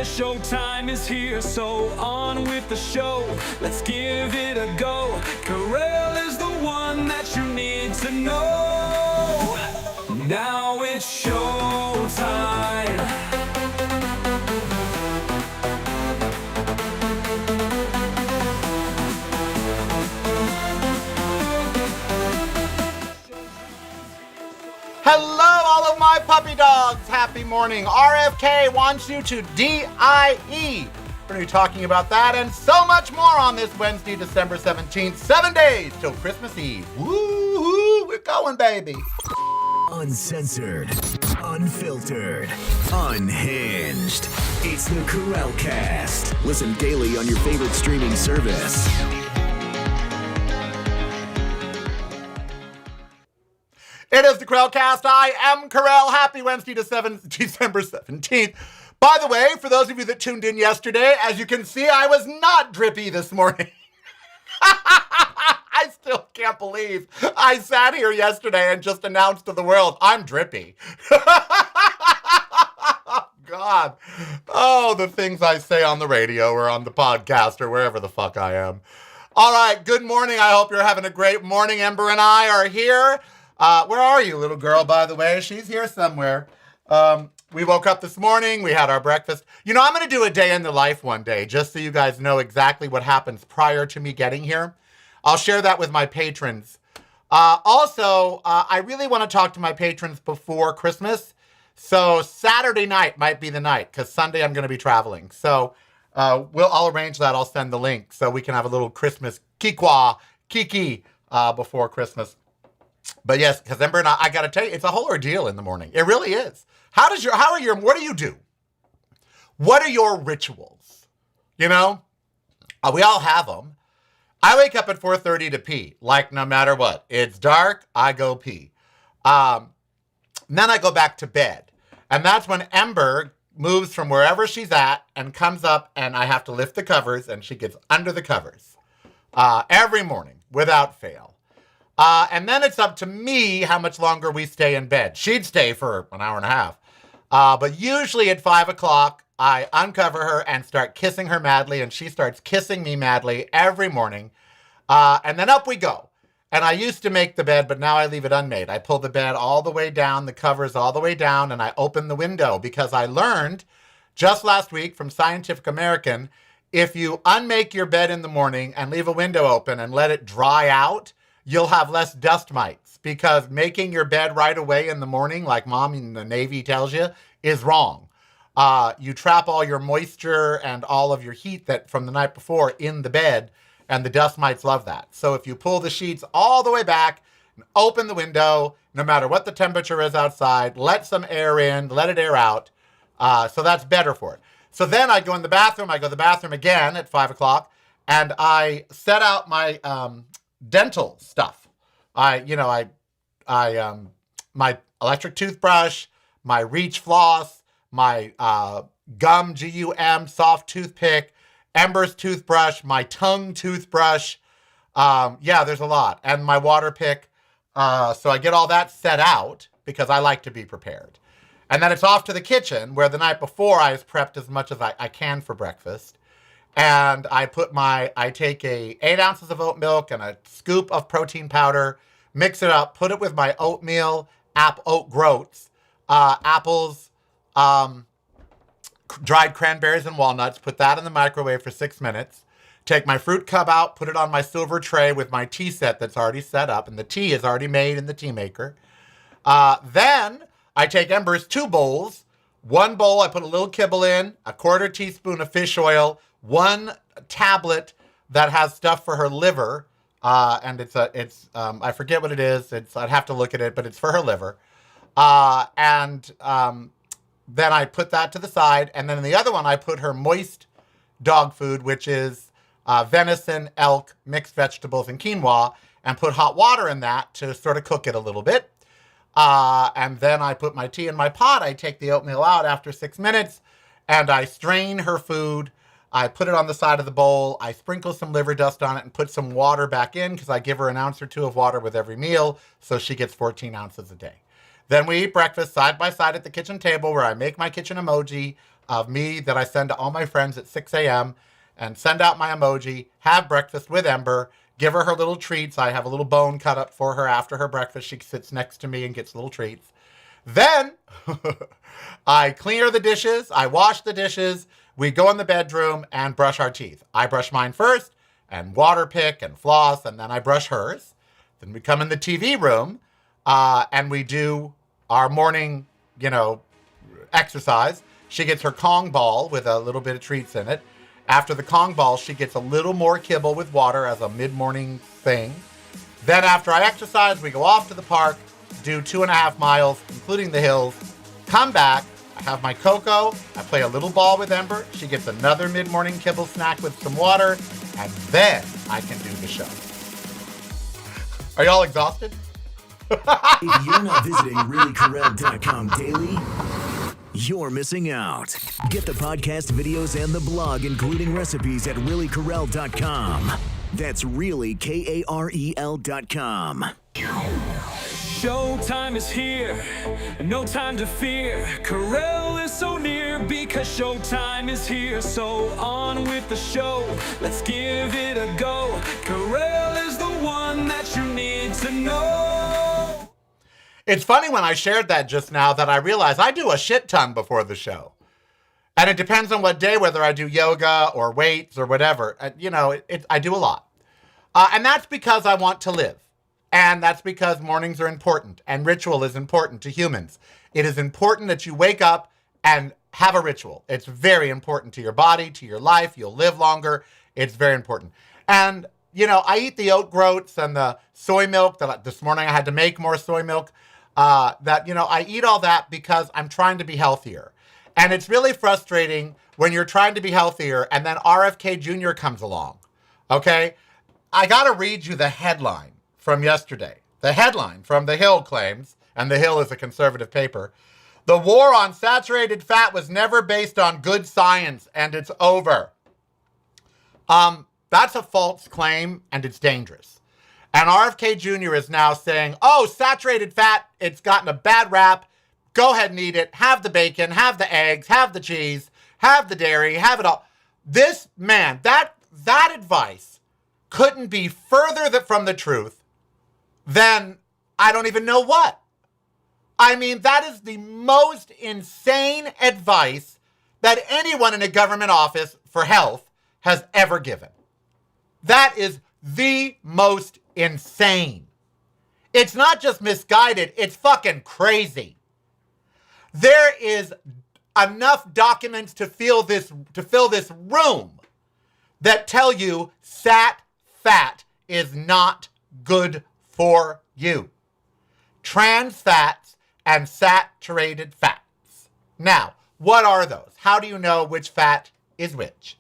showtime is here, so on with the show. Let's give it a go. Karel is the one that you need to know. Now it's showtime. Hello, all of my puppy dogs. Happy morning. RFK wants you to DIE. We're going to be talking about that and so much more on this Wednesday, December 17th. 7 days till Christmas Eve. Woo-hoo, we're going, baby. Uncensored, unfiltered, unhinged. It's the Karel Cast. Listen daily on your favorite streaming service. It is the Karel Cast. I am Karel. Happy Wednesday, December 17th. By the way, for those of you that tuned in yesterday, as you can see, I was not drippy this morning. I still can't believe I sat here yesterday and just announced to the world, I'm drippy. God. Oh, the things I say on the radio or on the podcast or wherever the fuck I am. All right, good morning. I hope you're having a great morning. Ember and I are here. Where are you, little girl, by the way? She's here somewhere. We woke up this morning. We had our breakfast. You know, I'm going to do a day in the life one day, just so you guys know exactly what happens prior to me getting here. I'll share that with my patrons. Also, I really want to talk to my patrons before Christmas. So Saturday night might be the night, because Sunday I'm going to be traveling. So I'll arrange that. I'll send the link so we can have a little Christmas kiki before Christmas. But yes, because Ember and I got to tell you, it's a whole ordeal in the morning. It really is. What do you do? What are your rituals? You know, we all have them. I wake up at 4:30 to pee, like no matter what. It's dark, I go pee. Then I go back to bed. And that's when Ember moves from wherever she's at and comes up and I have to lift the covers and she gets under the covers every morning without fail. And then it's up to me how much longer we stay in bed. She'd stay for an hour and a half. But usually at 5 o'clock, I uncover her and start kissing her madly, and she starts kissing me madly every morning. And then up we go. And I used to make the bed, but now I leave it unmade. I pull the bed all the way down, the covers all the way down, and I open the window because I learned just last week from Scientific American, if you unmake your bed in the morning and leave a window open and let it dry out, you'll have less dust mites, because making your bed right away in the morning, like mom in the Navy tells you, is wrong. You trap all your moisture and all of your heat that from the night before in the bed, and the dust mites love that. So if you pull the sheets all the way back, and open the window, no matter what the temperature is outside, let some air in, let it air out. So that's better for it. So then I go in the bathroom. I go to the bathroom again at 5 o'clock, and I set out my dental stuff. My electric toothbrush, my Reach floss, my gum GUM soft toothpick, Ember's toothbrush, my tongue toothbrush. There's a lot. And my water pick. So I get all that set out because I like to be prepared. And then it's off to the kitchen where the night before I has prepped as much as I can for breakfast. And I take 8 ounces of oat milk and a scoop of protein powder, mix it up, put it with my oatmeal, oat groats, apples, dried cranberries and walnuts, put that in the microwave for 6 minutes, take my fruit cup out, put it on my silver tray with my tea set that's already set up, and the tea is already made in the tea maker. Then I take Ember's 2 bowls. 1 bowl, I put a little kibble in, a 1/4 teaspoon of fish oil, 1 tablet that has stuff for her liver, and I forget what it is. I'd have to look at it, but it's for her liver. Then I put that to the side, and then in the other one I put her moist dog food, which is venison, elk, mixed vegetables, and quinoa, and put hot water in that to sort of cook it a little bit. And then I put my tea in my pot. I take the oatmeal out after 6 minutes, and I strain her food. I put it on the side of the bowl. I sprinkle some liver dust on it and put some water back in because I give her 1 ounce or 2 of water with every meal, so she gets 14 ounces a day. Then we eat breakfast side by side at the kitchen table where I make my kitchen emoji, of me that I send to all my friends at 6 a.m. and send out my emoji, have breakfast with Ember, give her her little treats. I have a little bone cut up for her after her breakfast. She sits next to me and gets little treats. Then I clean her the dishes. I wash the dishes. We go in the bedroom and brush our teeth. I brush mine first and water pick and floss, and then I brush hers. Then we come in the TV room and we do our morning, exercise. She gets her Kong ball with a little bit of treats in it. After the Kong ball, she gets a little more kibble with water as a mid-morning thing. Then after I exercise, we go off to the park, do 2.5 miles, including the hills, come back, I have my cocoa, I play a little ball with Ember, she gets another mid-morning kibble snack with some water, and then I can do the show. Are y'all exhausted? If you're not visiting reallykarel.com daily, you're missing out. Get the podcast, videos, and the blog, including recipes at reallykarel.com. That's really KAREL.com. Showtime is here, no time to fear. Karel is so near because showtime is here. So on with the show, let's give it a go. Karel is the one that you need to know. It's funny when I shared that just now that I realized I do a shit ton before the show. And it depends on what day, whether I do yoga or weights or whatever. I do a lot. And that's because I want to live. And that's because mornings are important and ritual is important to humans. It is important that you wake up and have a ritual. It's very important to your body, to your life. You'll live longer. It's very important. And, I eat the oat groats and the soy milk. This morning I had to make more soy milk. I eat all that because I'm trying to be healthier. And it's really frustrating when you're trying to be healthier and then RFK Jr. comes along. Okay? I got to read you the headline from yesterday. The headline from The Hill claims, and The Hill is a conservative paper, the war on saturated fat was never based on good science, and it's over. That's a false claim, and it's dangerous. And RFK Jr. is now saying, saturated fat, it's gotten a bad rap. Go ahead and eat it. Have the bacon, have the eggs, have the cheese, have the dairy, have it all. This man, that advice couldn't be further from the truth than I don't even know what. I mean, that is the most insane advice that anyone in a government office for health has ever given. That is the most insane. It's not just misguided, it's fucking crazy. There is enough documents to fill this room that tell you fat is not good for you. Trans fats and saturated fats. Now, what are those? How do you know which fat is which?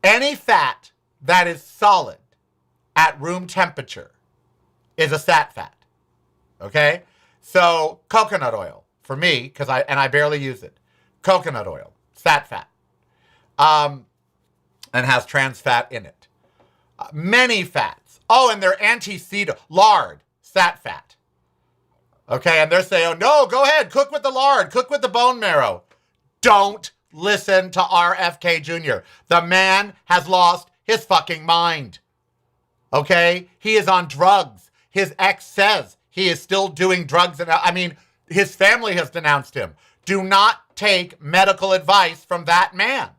Any fat that is solid at room temperature is a sat fat. Okay? So, coconut oil, for me, because I barely use it. Coconut oil, sat fat. And has trans fat in it. Many fats. And they're antecedent. Lard, sat fat. Okay, and they're saying, no, go ahead, cook with the lard, cook with the bone marrow. Don't listen to RFK Jr. The man has lost his fucking mind. Okay? He is on drugs. His ex says he is still doing drugs. His family has denounced him. Do not take medical advice from that man.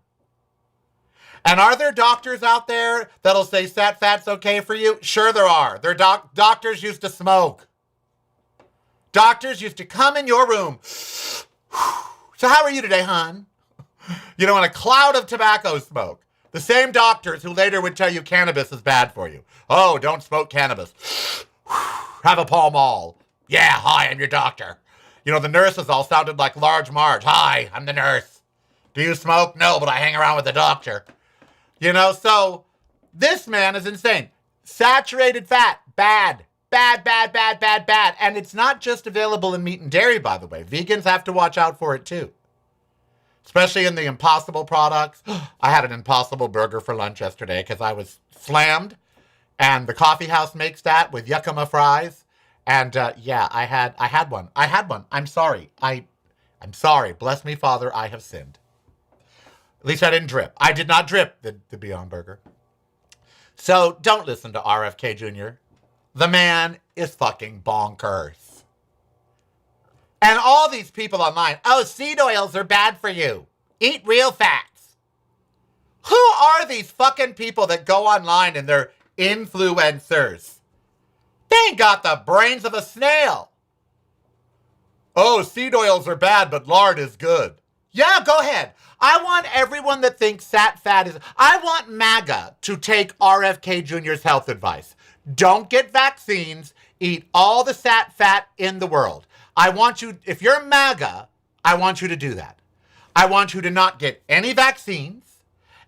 And are there doctors out there that'll say sat fat's okay for you? Sure there are. Doctors used to smoke. Doctors used to come in your room. So how are you today, hon? In a cloud of tobacco smoke. The same doctors who later would tell you cannabis is bad for you. Oh, don't smoke cannabis. Have a Pall Mall. Yeah, hi, I'm your doctor. The nurses all sounded like Large Marge. Hi, I'm the nurse. Do you smoke? No, but I hang around with the doctor. So this man is insane. Saturated fat, bad. Bad. And it's not just available in meat and dairy, by the way. Vegans have to watch out for it too. Especially in the Impossible products. I had an Impossible burger for lunch yesterday because I was slammed. And the coffee house makes that with Yakima fries. And I had one. I'm sorry. I'm sorry. Bless me, Father, I have sinned. At least I didn't drip. I did not drip the Beyond Burger. So don't listen to RFK Jr. The man is fucking bonkers. And all these people online, oh, seed oils are bad for you. Eat real fats. Who are these fucking people that go online and they're influencers? They ain't got the brains of a snail. Oh, seed oils are bad, but lard is good. Yeah, go ahead. I want everyone that thinks sat fat is... I want MAGA to take RFK Jr.'s health advice. Don't get vaccines. Eat all the sat fat in the world. I want you... If you're MAGA, I want you to do that. I want you to not get any vaccines.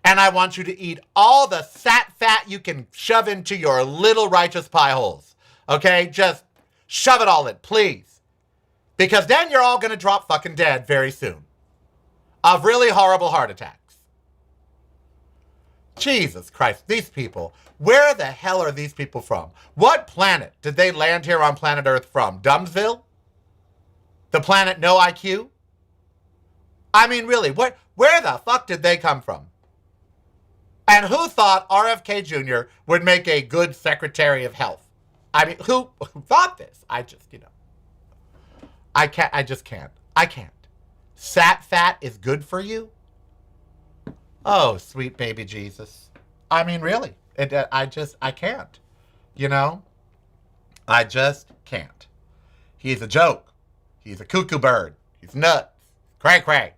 And I want you to eat all the sat fat you can shove into your little righteous pie holes. Okay? Just shove it all in, please. Because then you're all going to drop fucking dead very soon. Of really horrible heart attacks. Jesus Christ, these people. Where the hell are these people from? What planet did they land here on planet Earth from? Dumbsville? The planet no IQ? I mean, really, where the fuck did they come from? And who thought RFK Jr. would make a good Secretary of Health? I mean, who thought this? I just, I can't. Sat fat is good for you? Oh, sweet baby Jesus. I mean, really, I can't. I just can't. He's a joke. He's a cuckoo bird. He's nuts. Cray cray.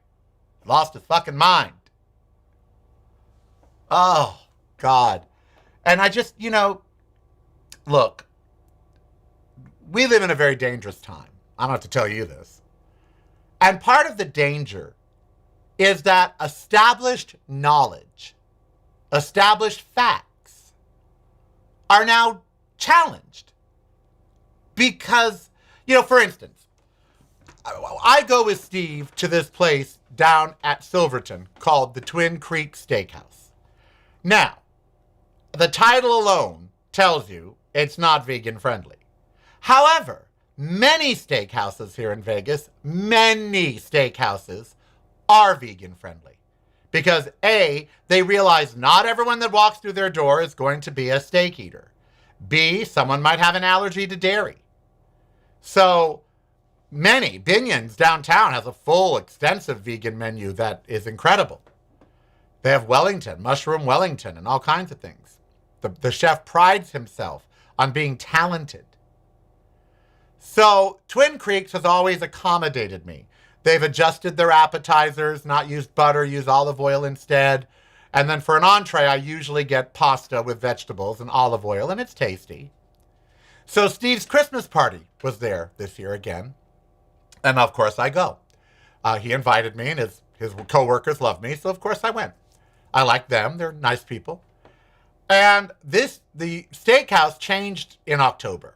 Lost his fucking mind. Oh, God. And I just, look, we live in a very dangerous time. I don't have to tell you this. And part of the danger is that established knowledge, established facts are now challenged. Because, for instance, I go with Steve to this place down at Silverton called the Twin Creek Steakhouse. Now, the title alone tells you it's not vegan friendly. However, many steakhouses here in Vegas, many steakhouses are vegan friendly. Because A, they realize not everyone that walks through their door is going to be a steak eater. B, someone might have an allergy to dairy. So many, Binion's downtown has a full, extensive vegan menu that is incredible. They have Wellington, mushroom Wellington, and all kinds of things. The chef prides himself on being talented. So Twin Creeks has always accommodated me. They've adjusted their appetizers, not used butter, use olive oil instead. And then for an entree, I usually get pasta with vegetables and olive oil, and it's tasty. So Steve's Christmas party was there this year again. And of course I go. He invited me, and his co-workers love me, so of course I went. I like them. They're nice people. And the steakhouse changed in October.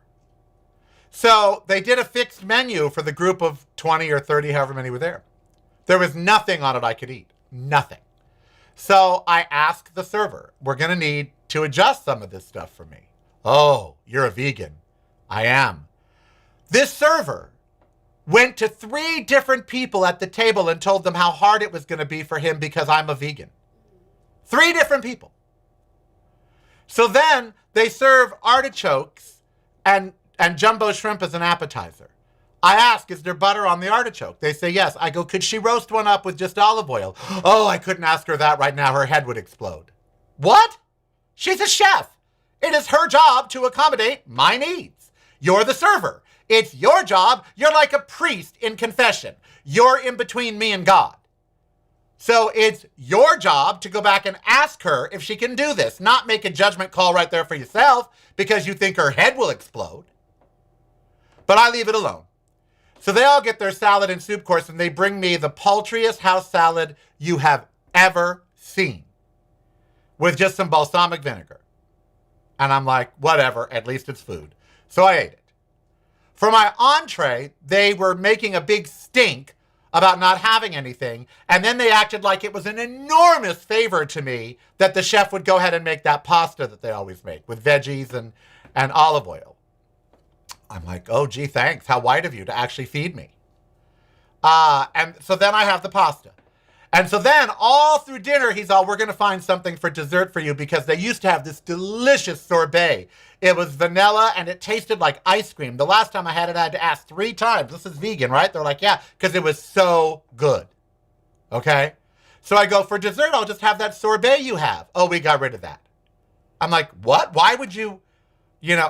So they did a fixed menu for the group of 20 or 30, however many were there. There was nothing on it I could eat. Nothing. So I asked the server, we're going to need to adjust some of this stuff for me. Oh, you're a vegan. I am. This server went to 3 different people at the table and told them how hard it was going to be for him because I'm a vegan. 3 different people. So then they serve artichokes and jumbo shrimp as an appetizer. I ask, is there butter on the artichoke? They say yes. I go, could she roast one up with just olive oil? Oh, I couldn't ask her that right now. Her head would explode. What? She's a chef. It is her job to accommodate my needs. You're the server. It's your job. You're like a priest in confession. You're in between me and God. So it's your job to go back and ask her if she can do this, not make a judgment call right there for yourself because you think her head will explode. But I leave it alone. So they all get their salad and soup course, and they bring me the paltriest house salad you have ever seen with just some balsamic vinegar. And I'm like, whatever, at least it's food. So I ate it. For my entree, they were making a big stink about not having anything, and then they acted like it was an enormous favor to me that the chef would go ahead and make that pasta that they always make with veggies and olive oil. I'm like, oh, gee, thanks. How white of you to actually feed me. And so then I have the pasta. And so then all through dinner, he's all, we're going to find something for dessert for you because they used to have this delicious sorbet. It was vanilla and it tasted like ice cream. The last time I had it, I had to ask 3 times. This is vegan, right? They're like, yeah, because it was so good. Okay? So I go, for dessert, I'll just have that sorbet you have. Oh, we got rid of that. I'm like, what? Why would you,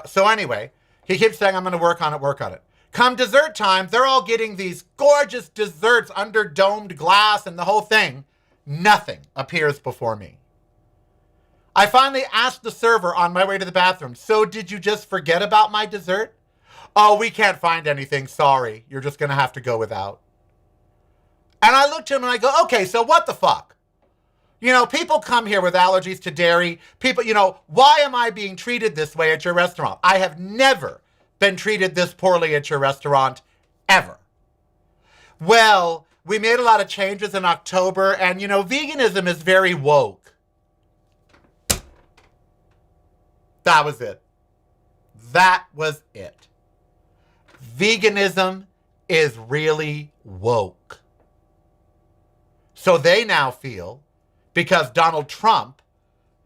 So anyway, he keeps saying, I'm going to work on it. Come dessert time, they're all getting these gorgeous desserts under domed glass and the whole thing. Nothing appears before me. I finally asked the server on my way to the bathroom, so did you just forget about my dessert? Oh, we can't find anything, sorry. You're just going to have to go without. And I looked at him and I go, okay, so what the fuck? People come here with allergies to dairy. People, why am I being treated this way at your restaurant? I have never been treated this poorly at your restaurant, ever. Well, we made a lot of changes in October, and, veganism is very woke. That was it. Veganism is really woke. So they now feel, because Donald Trump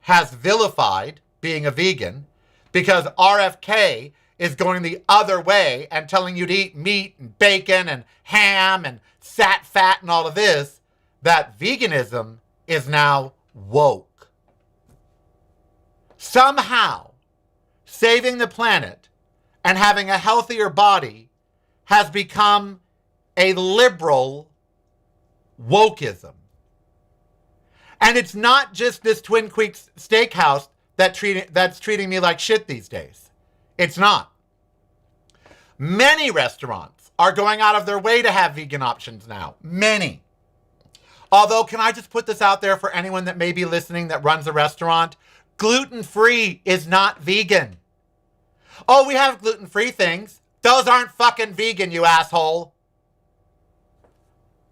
has vilified being a vegan, because RFK is going the other way and telling you to eat meat and bacon and ham and fat and all of this, that veganism is now woke. Somehow, saving the planet and having a healthier body has become a liberal wokeism. And it's not just this Twin Creeks steakhouse that's treating me like shit these days. It's not. Many restaurants are going out of their way to have vegan options now. Many. Although, can I just put this out there for anyone that may be listening that runs a restaurant? Gluten-free is not vegan. Oh, we have gluten-free things. Those aren't fucking vegan, you asshole.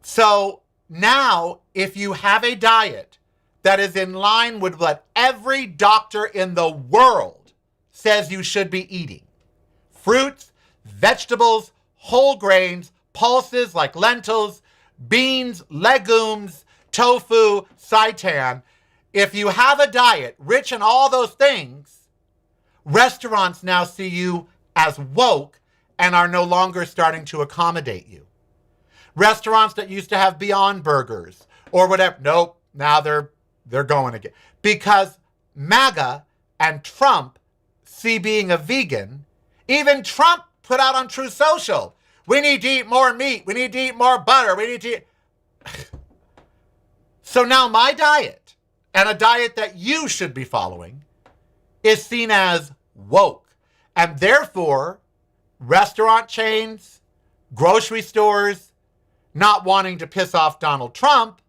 So now, if you have a diet that is in line with what every doctor in the world says you should be eating, fruits, vegetables, whole grains, pulses like lentils, beans, legumes, tofu, seitan. If you have a diet rich in all those things, restaurants now see you as woke and are no longer starting to accommodate you. Restaurants that used to have Beyond Burgers or whatever, nope, now they're going again. Because MAGA and Trump see being a vegan, even Trump put out on True Social, we need to eat more meat, we need to eat more butter, we need to eat... So now my diet, and a diet that you should be following, is seen as woke. And therefore, restaurant chains, grocery stores, not wanting to piss off Donald Trump,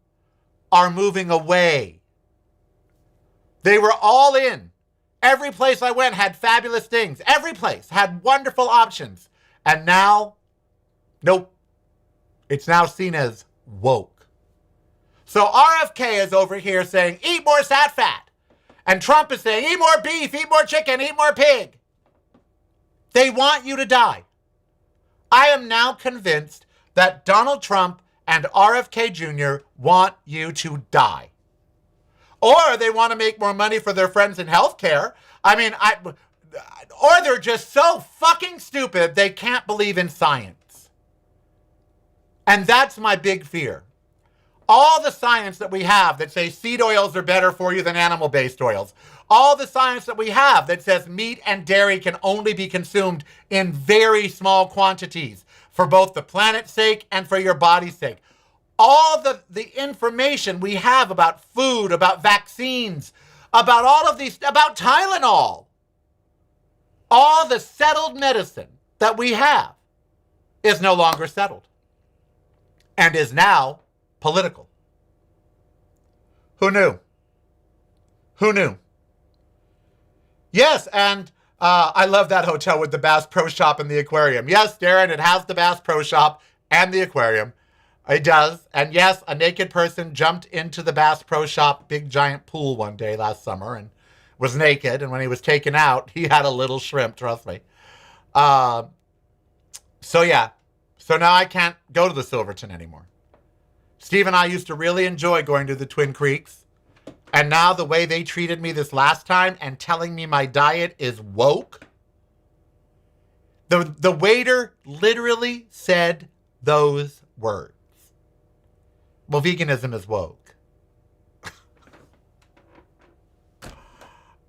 are moving away. They were all in. Every place I went had fabulous things. Every place had wonderful options. And now, nope. It's now seen as woke. So RFK is over here saying, eat more fat. And Trump is saying, eat more beef, eat more chicken, eat more pig. They want you to die. I am now convinced that Donald Trump and RFK Jr. want you to die. Or they want to make more money for their friends in healthcare. Or they're just so fucking stupid they can't believe in science. And that's my big fear. All the science that we have that say seed oils are better for you than animal-based oils. All the science that we have that says meat and dairy can only be consumed in very small quantities for both the planet's sake and for your body's sake. All the information we have about food, about vaccines, about all of these, about Tylenol, all the settled medicine that we have is no longer settled and is now political. Who knew? Who knew? Yes, and I love that hotel with the Bass Pro Shop and the aquarium. Yes, Darren, it has the Bass Pro Shop and the aquarium. It does. And yes, a naked person jumped into the Bass Pro Shop big giant pool one day last summer and was naked. And when he was taken out, he had a little shrimp, trust me. So yeah. So now I can't go to the Silverton anymore. Steve and I used to really enjoy going to the Twin Creeks. And now the way they treated me this last time and telling me my diet is woke. The waiter literally said those words. Well, veganism is woke.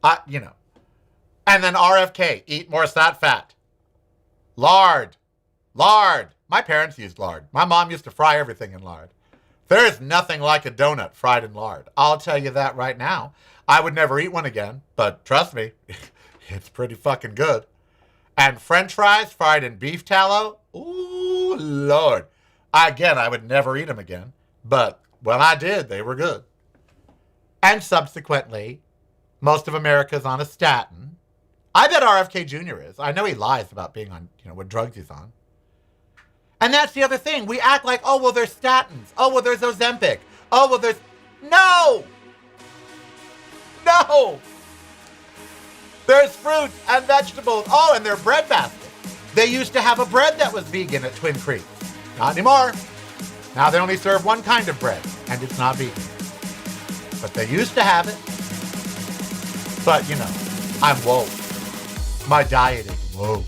And then RFK, eat more fat. Lard. My parents used lard. My mom used to fry everything in lard. There is nothing like a donut fried in lard. I'll tell you that right now. I would never eat one again, but trust me, it's pretty fucking good. And French fries fried in beef tallow, ooh, Lord. I would never eat them again, but when I did, they were good. And subsequently, most of America's on a statin. I bet RFK Jr. is. I know he lies about being on, what drugs he's on. And that's the other thing. We act like, oh, well, there's statins. Oh, well, there's Ozempic. Oh, well, there's... No! There's fruits and vegetables. Oh, and their bread basket. They used to have a bread that was vegan at Twin Creeks. Not anymore. Now they only serve one kind of bread, and it's not vegan. But they used to have it. But, I'm woke. My diet is woke.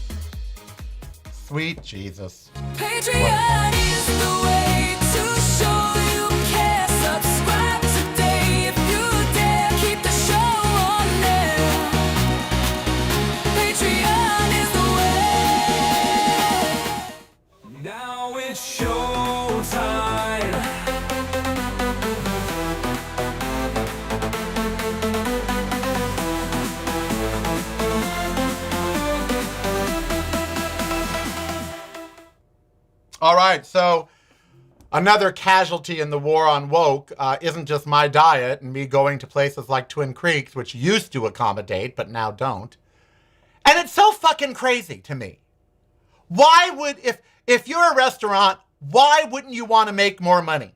Sweet Jesus. Patreon is the way to show you care. Subscribe today if you dare. Keep the show on there. Patreon is the way. Now it's showtime. All right, so another casualty in the war on woke isn't just my diet and me going to places like Twin Creeks, which used to accommodate, but now don't. And it's so fucking crazy to me. Why would, if you're a restaurant, why wouldn't you want to make more money?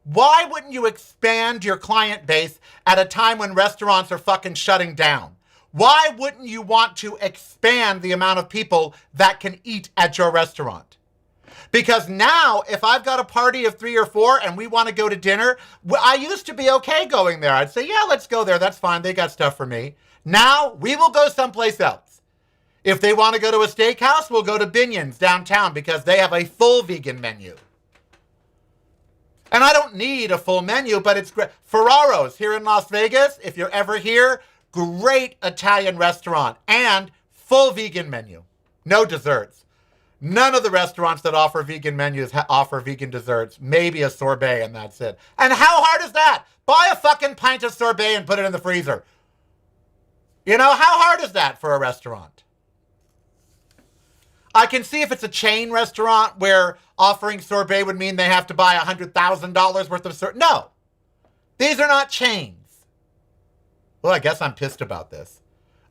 Why wouldn't you expand your client base at a time when restaurants are fucking shutting down? Why wouldn't you want to expand the amount of people that can eat at your restaurant? Because now, if I've got a party of 3 or 4 and we want to go to dinner, I used to be okay going there. I'd say, yeah, let's go there. That's fine. They got stuff for me. Now, we will go someplace else. If they want to go to a steakhouse, we'll go to Binion's downtown because they have a full vegan menu. And I don't need a full menu, but it's great. Ferraro's here in Las Vegas, if you're ever here, great Italian restaurant and full vegan menu. No desserts. None of the restaurants that offer vegan menus offer vegan desserts. Maybe a sorbet and that's it. And how hard is that? Buy a fucking pint of sorbet and put it in the freezer. How hard is that for a restaurant? I can see if it's a chain restaurant where offering sorbet would mean they have to buy $100,000 worth of sorbet. No, these are not chains. Well, I guess I'm pissed about this.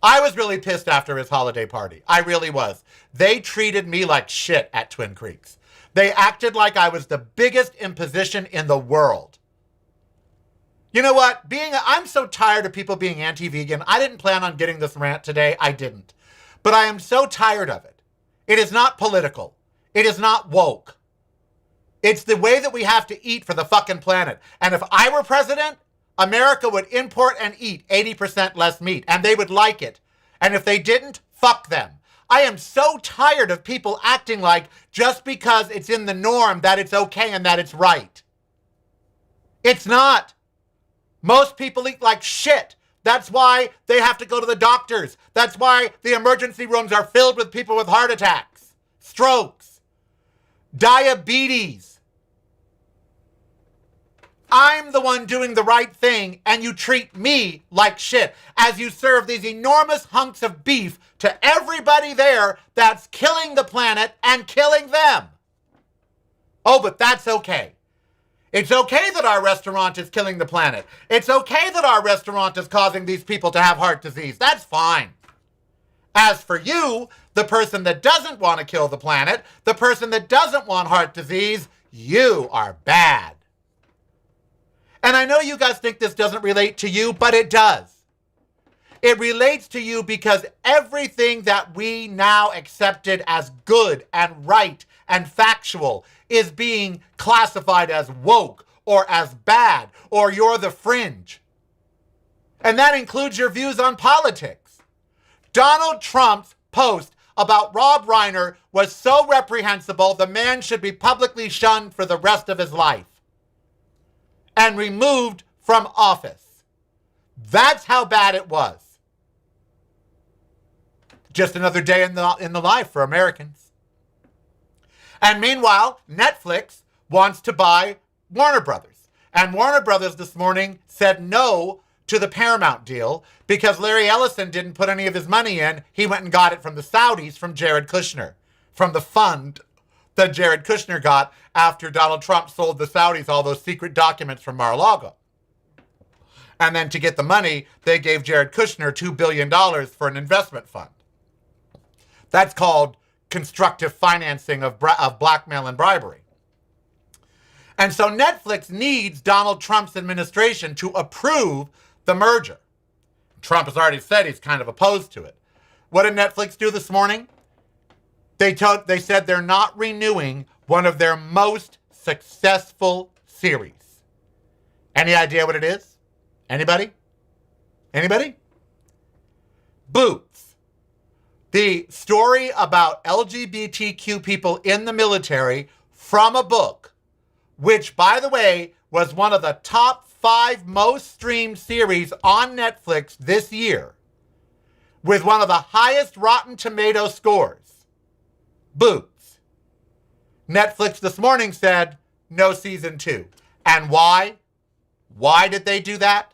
I was really pissed after his holiday party. I really was. They treated me like shit at Twin Creeks. They acted like I was the biggest imposition in the world. You know what? I'm so tired of people being anti-vegan. I didn't plan on getting this rant today. I didn't. But I am so tired of it. It is not political. It is not woke. It's the way that we have to eat for the fucking planet. And if I were president, America would import and eat 80% less meat, and they would like it. And if they didn't, fuck them. I am so tired of people acting like just because it's in the norm that it's okay and that it's right. It's not. Most people eat like shit. That's why they have to go to the doctors. That's why the emergency rooms are filled with people with heart attacks, strokes, diabetes. I'm the one doing the right thing, and you treat me like shit as you serve these enormous hunks of beef to everybody there that's killing the planet and killing them. Oh, but that's okay. It's okay that our restaurant is killing the planet. It's okay that our restaurant is causing these people to have heart disease. That's fine. As for you, the person that doesn't want to kill the planet, the person that doesn't want heart disease, you are bad. And I know you guys think this doesn't relate to you, but it does. It relates to you because everything that we now accepted as good and right and factual is being classified as woke or as bad or you're the fringe. And that includes your views on politics. Donald Trump's post about Rob Reiner was so reprehensible, the man should be publicly shunned for the rest of his life and removed from office. That's how bad it was. Just another day in the life for Americans. And meanwhile, Netflix wants to buy Warner Brothers. And Warner Brothers this morning said no to the Paramount deal because Larry Ellison didn't put any of his money in. He went and got it from the Saudis, from Jared Kushner, from the fund that Jared Kushner got after Donald Trump sold the Saudis all those secret documents from Mar-a-Lago. And then to get the money, they gave Jared Kushner $2 billion for an investment fund. That's called constructive financing of blackmail and bribery. And so Netflix needs Donald Trump's administration to approve the merger. Trump has already said he's kind of opposed to it. What did Netflix do this morning? They said they're not renewing one of their most successful series. Any idea what it is? Anybody? Anybody? Boots. The story about LGBTQ people in the military from a book, which, by the way, was one of the top 5 most streamed series on Netflix this year, with one of the highest Rotten Tomato scores. Boots. Netflix this morning said no season 2. And why? Why did they do that?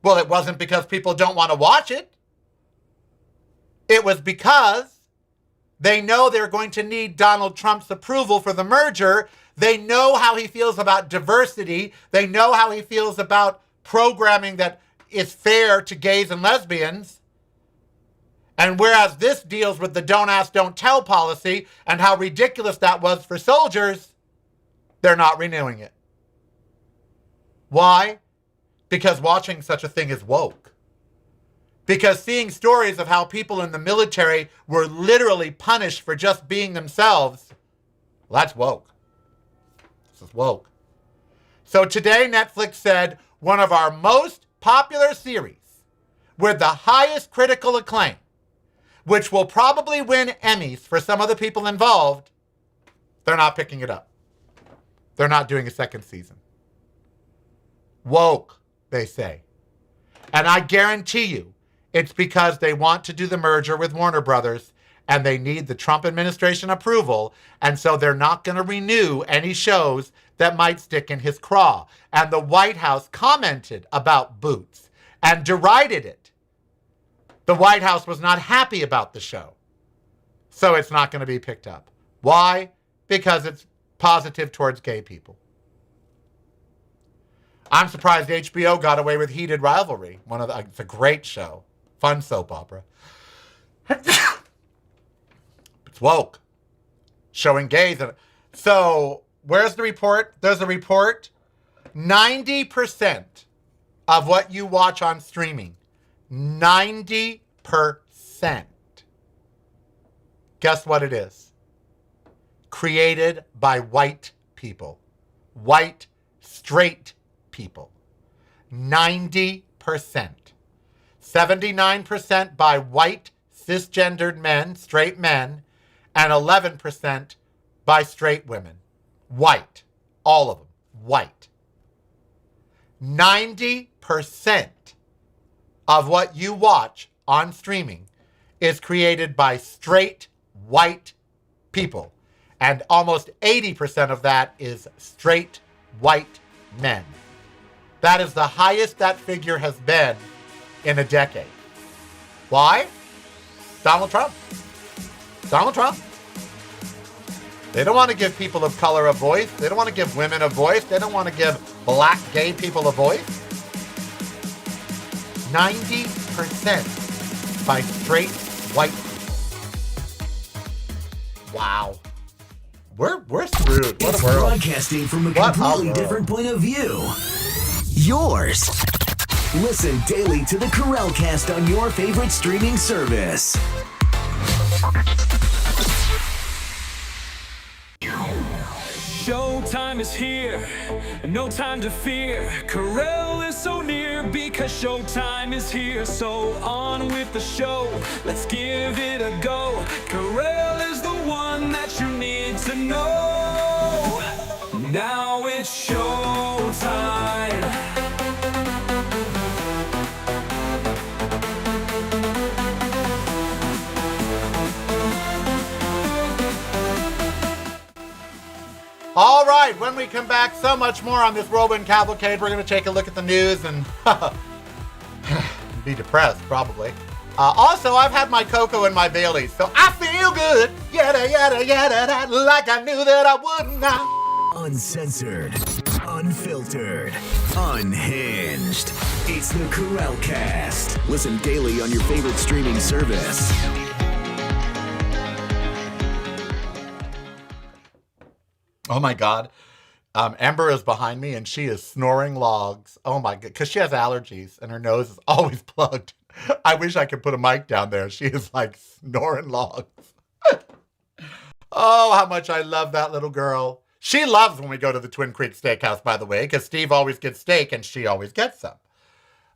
Well, it wasn't because people don't want to watch it. It was because they know they're going to need Donald Trump's approval for the merger. They know how he feels about diversity. They know how he feels about programming that is fair to gays and lesbians. And whereas this deals with the don't ask, don't tell policy and how ridiculous that was for soldiers, they're not renewing it. Why? Because watching such a thing is woke. Because seeing stories of how people in the military were literally punished for just being themselves, well, that's woke. This is woke. So today Netflix said one of our most popular series with the highest critical acclaim, which will probably win Emmys for some of the people involved, they're not picking it up. They're not doing a second season. Woke, they say. And I guarantee you, it's because they want to do the merger with Warner Brothers and they need the Trump administration approval. And so they're not going to renew any shows that might stick in his craw. And the White House commented about Boots and derided it. The White House was not happy about the show. So it's not going to be picked up. Why? Because it's positive towards gay people. I'm surprised HBO got away with Heated Rivalry. It's a great show. Fun soap opera. It's woke. Showing gays. So, where's the report? There's a report. 90% of what you watch on streaming, 90%. Guess what it is? Created by white people. White, straight people. 90%. 79% by white, cisgendered men, straight men, and 11% by straight women. White. All of them. White. 90% of what you watch on streaming is created by straight, white people. And almost 80% of that is straight, white men. That is the highest that figure has been in a decade. Why? Donald Trump. Donald Trump. They don't want to give people of color a voice. They don't want to give women a voice. They don't want to give black gay people a voice. 90% by straight white people. Wow. We're screwed. What It's a world. broadcasting from a completely different point of view. Yours. Listen daily to the Karel Cast on your favorite streaming service. showtime is here, no time to fear. Karel is so near because showtime is here. So on with the show, let's give it a go. Karel is the one that you need to know. Now it's showtime. All right, when we come back, so much more on this whirlwind cavalcade. We're going to take a look at the news and be depressed, probably. Also, I've had my cocoa and my Baileys, so I feel good. Yada, yada, yada, like I knew that I would not. Uncensored, unfiltered, unhinged. It's the Karel Cast. Listen daily on your favorite streaming service. Oh my God. Amber is behind me and she is snoring logs. Oh my God. Because she has allergies and her nose is always plugged. I wish I could put a mic down there. She is like snoring logs. Oh, how much I love that little girl. She loves when we go to the Twin Creek Steakhouse, by the way, because Steve always gets steak and she always gets some.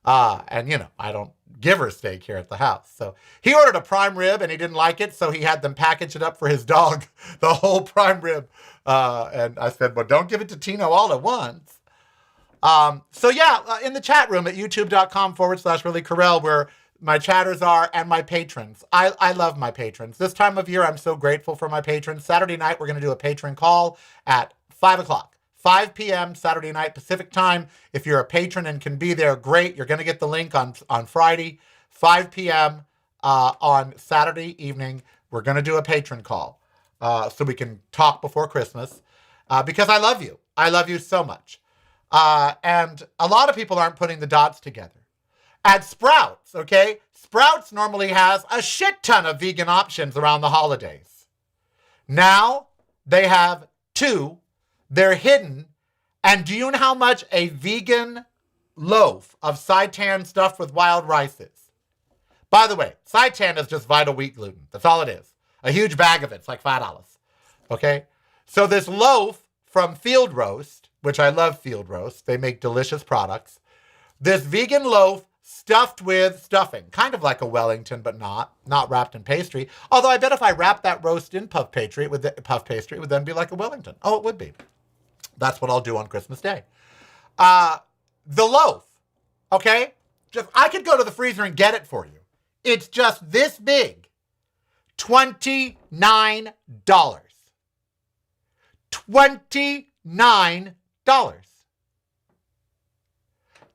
And you know, I don't give her steak here at the house. So he ordered a prime rib and he didn't like it. So he had them package it up for his dog, the whole prime rib. And I said, well, don't give it to Tino all at once. So yeah, in the chat room at youtube.com/reallykarel, where my chatters are and my patrons. I love my patrons. This time of year, I'm so grateful for my patrons. Saturday night, we're going to do a patron call at 5 o'clock. 5 p.m. Saturday night Pacific time. If you're a patron and can be there, great. You're going to get the link on Friday, 5 p.m. On Saturday evening. We're going to do a patron call so we can talk before Christmas because I love you. I love you so much. And a lot of people aren't putting the dots together. At Sprouts, okay? Sprouts normally has a shit ton of vegan options around the holidays. Now they have 2. They're hidden. And do you know how much a vegan loaf of seitan stuffed with wild rice is? By the way, seitan is just vital wheat gluten. That's all it is. A huge bag of it's like $5. Okay? So this loaf from Field Roast, which I love Field Roast. They make delicious products. This vegan loaf stuffed with stuffing, kind of like a Wellington, but not wrapped in pastry. Although I bet if I wrapped that roast in puff pastry, it would then be like a Wellington. Oh, it would be. That's what I'll do on Christmas Day. The loaf, okay? Just I could go to the freezer and get it for you. It's just this big. $29. $29.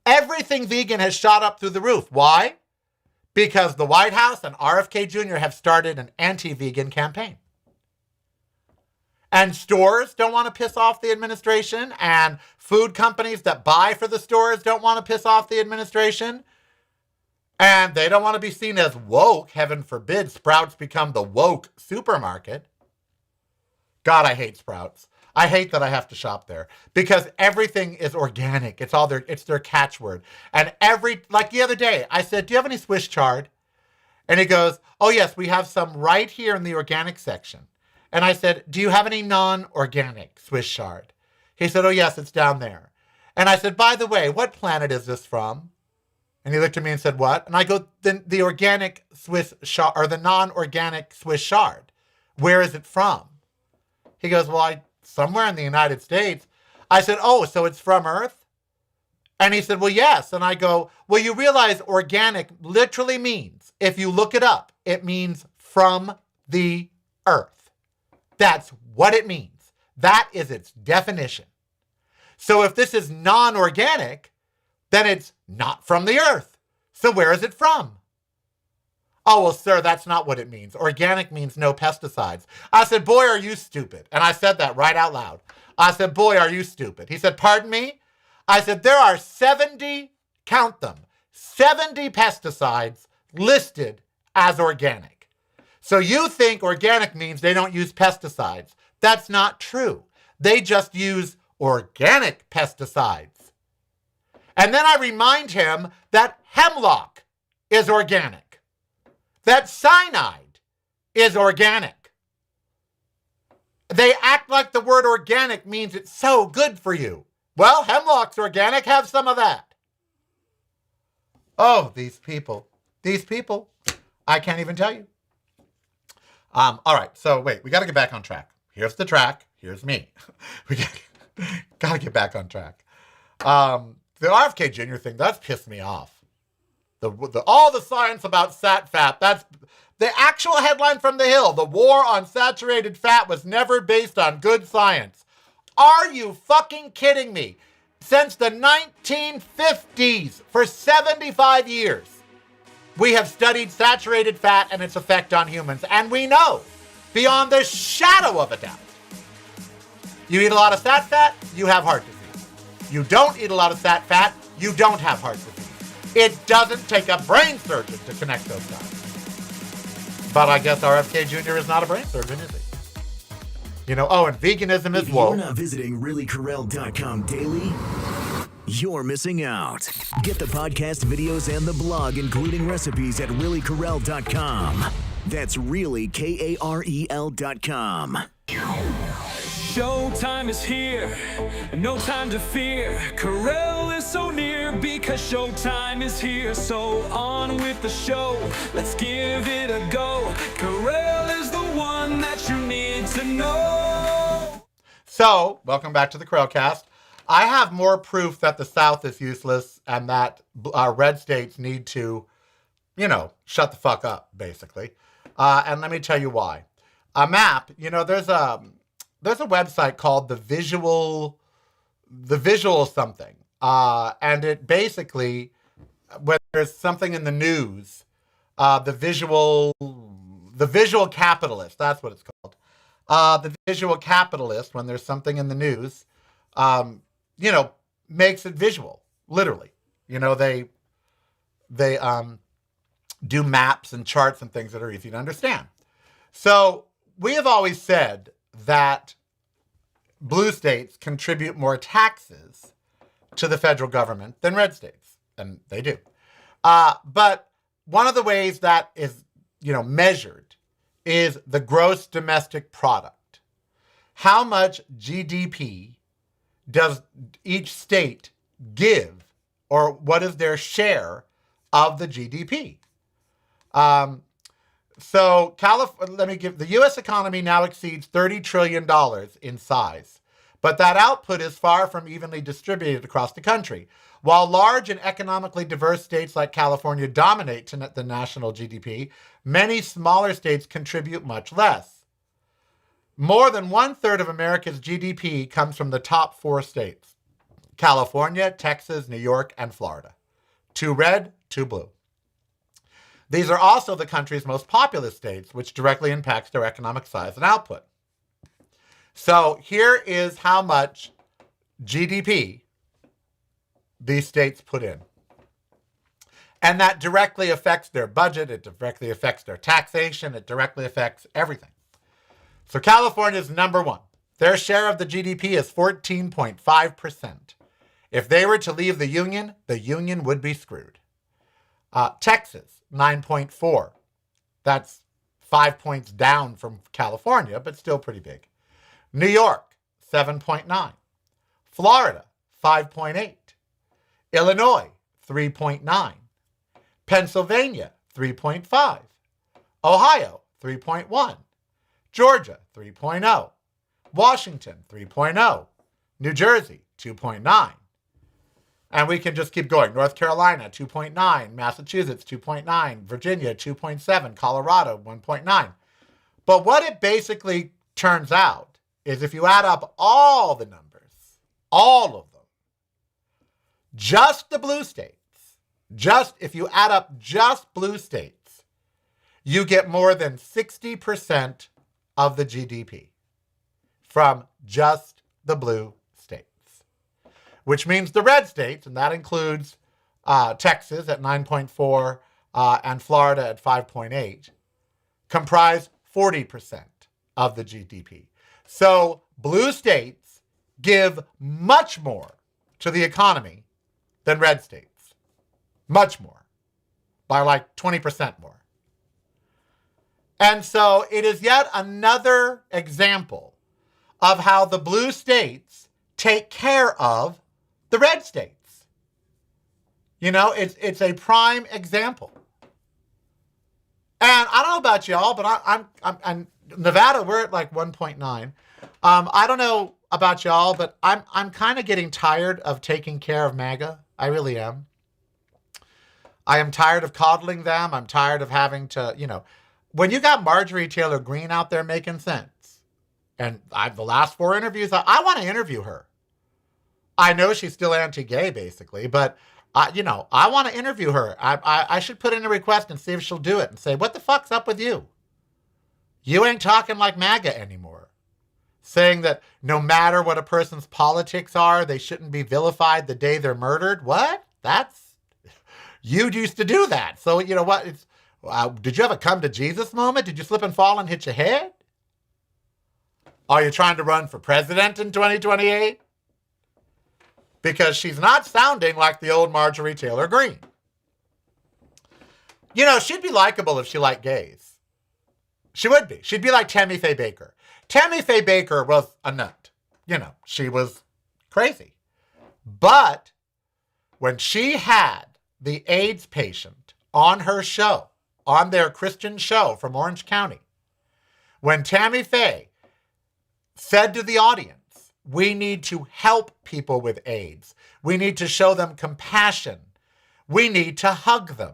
Everything vegan has shot up through the roof. Why? Because the White House and RFK Jr. have started an anti-vegan campaign. And stores don't want to piss off the administration, and food companies that buy for the stores don't want to piss off the administration. And they don't want to be seen as woke. Heaven forbid Sprouts become the woke supermarket. God, I hate Sprouts. I hate that I have to shop there because everything is organic. It's their catchword. And like the other day, I said, do you have any Swiss chard? And he goes, oh yes, we have some right here in the organic section. And I said, do you have any non-organic Swiss chard? He said, oh yes, it's down there. And I said, by the way, what planet is this from? And he looked at me and said, what? And I go, the organic Swiss chard, or the non-organic Swiss chard. Where is it from? He goes, well, somewhere in the United States. I said, oh, so it's from Earth? And he said, well, yes. And I go, well, you realize organic literally means, if you look it up, it means from the earth. That's what it means. That is its definition. So if this is non-organic, then it's not from the earth. So where is it from? Oh, well, sir, that's not what it means. Organic means no pesticides. I said, boy, are you stupid. And I said that right out loud. I said, boy, are you stupid. He said, pardon me? I said, there are 70, count them, 70 pesticides listed as organic. So you think organic means they don't use pesticides. That's not true. They just use organic pesticides. And then I remind him that hemlock is organic, that cyanide is organic. They act like the word organic means it's so good for you. Well, hemlock's organic. Have some of that. Oh, these people. These people. I can't even tell you. All right. So wait, we got to get back on track. Here's the track. Here's me. We got to get back on track. The RFK Jr. thing, that's pissed me off. All the science about sat fat, that's the actual headline from The Hill. The war on saturated fat was never based on good science. Are you fucking kidding me? Since the 1950s, for 75 years, we have studied saturated fat and its effect on humans. And we know, beyond the shadow of a doubt, you eat a lot of sat fat, you have heart disease. You don't eat a lot of sat fat, you don't have heart disease. It doesn't take a brain surgeon to connect those dots. But I guess RFK Jr. is not a brain surgeon, is he? You know, oh, and veganism is woke. If you're not visiting reallykarel.com daily, you're missing out. Get the podcast videos and the blog, including recipes, at reallykarel.com. That's really KAREL.com. Showtime is here, no time to fear. Karel is so near because showtime is here. So on with the show, let's give it a go. Karel is the one that you need to know. So, welcome back to the Karel Cast. I have more proof that the South is useless and that red states need to, you know, shut the fuck up, basically. And let me tell you why. A map, you know, there's a website called the visual something. And it basically, when there's something in the news, the visual capitalist, that's what it's called. The visual capitalist, when there's something in the news, you know, makes it visual, literally. You know, they do maps and charts and things that are easy to understand. So we have always said that blue states contribute more taxes to the federal government than red states, and they do. But one of the ways that is, you know, measured is the gross domestic product. How much GDP does each state give, or what is their share of the GDP? So the U.S. economy now exceeds $30 trillion in size, but that output is far from evenly distributed across the country. While large and economically diverse states like California dominate the national GDP, many smaller states contribute much less. More than 1/3 of America's GDP comes from the top 4 states: California, Texas, New York, and Florida. 2 red, 2 blue. These are also the country's most populous states, which directly impacts their economic size and output. So here is how much GDP these states put in. And that directly affects their budget, it directly affects their taxation, it directly affects everything. So California is number 1. Their share of the GDP is 14.5%. If they were to leave the union would be screwed. Texas, 9.4. That's 5 points down from California, but still pretty big. New York, 7.9. Florida, 5.8. Illinois, 3.9. Pennsylvania, 3.5. Ohio, 3.1. Georgia, 3.0. Washington, 3.0. New Jersey, 2.9. And we can just keep going. North Carolina, 2.9. Massachusetts, 2.9. Virginia, 2.7. Colorado, 1.9. But what it basically turns out is if you add up all the numbers, all of them, just the blue states, if you add up just blue states, you get more than 60% of the GDP from just the blue states, which means the red states, and that includes Texas at 9.4 and Florida at 5.8, comprise 40% of the GDP. So blue states give much more to the economy than red states. Much more. By like 20% more. And so it is yet another example of how the blue states take care of the red states. You know, it's a prime example. And I don't know about y'all, but I'm Nevada, we're at like 1.9. I don't know about y'all, but I'm kind of getting tired of taking care of MAGA. I really am. I am tired of coddling them. I'm tired of having to, you know, when you got Marjorie Taylor Greene out there making sense, and the last 4 interviews, I want to interview her. I know she's still anti-gay, basically, but I want to interview her. I should put in a request and see if she'll do it and say, what the fuck's up with you? You ain't talking like MAGA anymore. Saying that no matter what a person's politics are, they shouldn't be vilified the day they're murdered. What? You used to do that. So, you know what? Did you have a come to Jesus moment? Did you slip and fall and hit your head? Are you trying to run for president in 2028? Because she's not sounding like the old Marjorie Taylor Greene. You know, she'd be likable if she liked gays. She would be. She'd be like Tammy Faye Baker. Tammy Faye Baker was a nut. You know, she was crazy. But when she had the AIDS patient on her show, on their Christian show from Orange County, when Tammy Faye said to the audience, we need to help people with AIDS. We need to show them compassion. We need to hug them.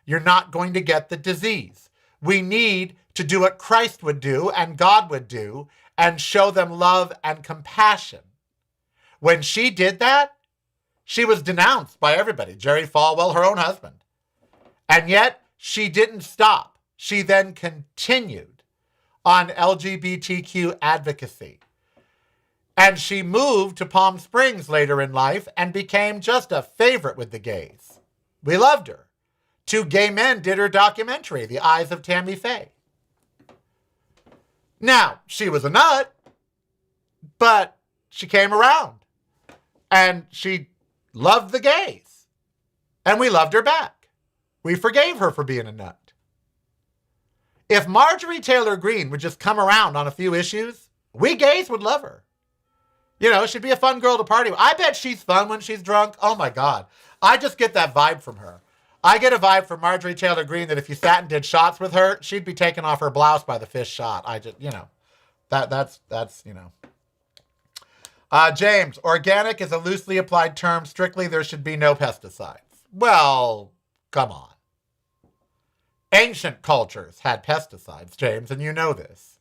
You're not going to get the disease. We need to do what Christ would do and God would do and show them love and compassion. When she did that, she was denounced by everybody. Jerry Falwell, her own husband. And yet she didn't stop. She then continued on LGBTQ advocacy. And she moved to Palm Springs later in life and became just a favorite with the gays. We loved her. 2 gay men did her documentary, The Eyes of Tammy Faye. Now, she was a nut, but she came around. And she loved the gays. And we loved her back. We forgave her for being a nut. If Marjorie Taylor Greene would just come around on a few issues, we gays would love her. You know, she'd be a fun girl to party with. I bet she's fun when she's drunk. Oh my God. I just get that vibe from her. I get a vibe from Marjorie Taylor Greene that if you sat and did shots with her, she'd be taking off her blouse by the 5th shot. I just, you know, that's, you know. James, organic is a loosely applied term. Strictly, there should be no pesticides. Well, come on. Ancient cultures had pesticides, James, and you know this.